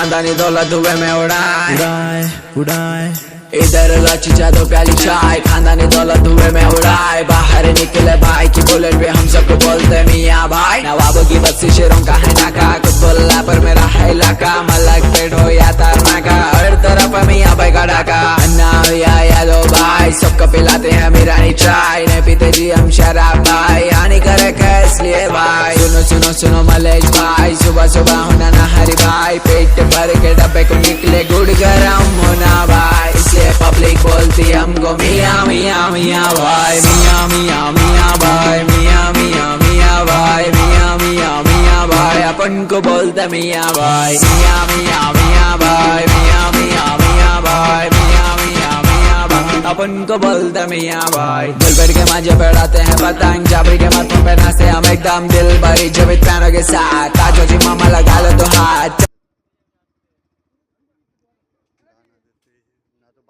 खानदानी दौलत हुए में उड़ाए उड़ाए उड़ाए इधर लाची दो प्याली चाय खानदानी दौलत हुए में उड़ाए बाहर निकले भाई की बुलेट पे हम सबको बोलते मियाँ भाई नवाबों की बस्ती शेरों का है नाका कुतुल्ला पर मेरा है इलाका मलक पेट हो या तरनाका हर तरफ मियाँ भाई का डाका अन्ना या दो भाई सबको पिलाते हैं मीरानी चाय नहीं पीते जी हम शराब भाई हानि करे इसलिए भाई सुनो सुनो सुनो मलेश भाई सुबह सुबह होना ना हरी भाई पेट भर के डब्बे को निकले गुड़ गरम होना भाई इसलिए पब्लिक बोलती हमको मियाँ मियाँ मियाँ भाई मियाँ मियाँ मियाँ भाई मियाँ मियाँ मियाँ भाई मियाँ मियाँ मियाँ भाई अपन को बोलते मियाँ भाई मियाँ मियाँ मियाँ भाई मियाँ मियाँ मियाँ भाई मियाँ मियाँ मियाँ भाई अपन को बोलते मियाँ भाई दिल भर के मांझे बढ़ाते हैं पतंग जाबरी के माथों पे नाचते हम एकदम दिल भरी जब पैरों के साथ ताजो जी मामा लगा लो तो हाथ ना तो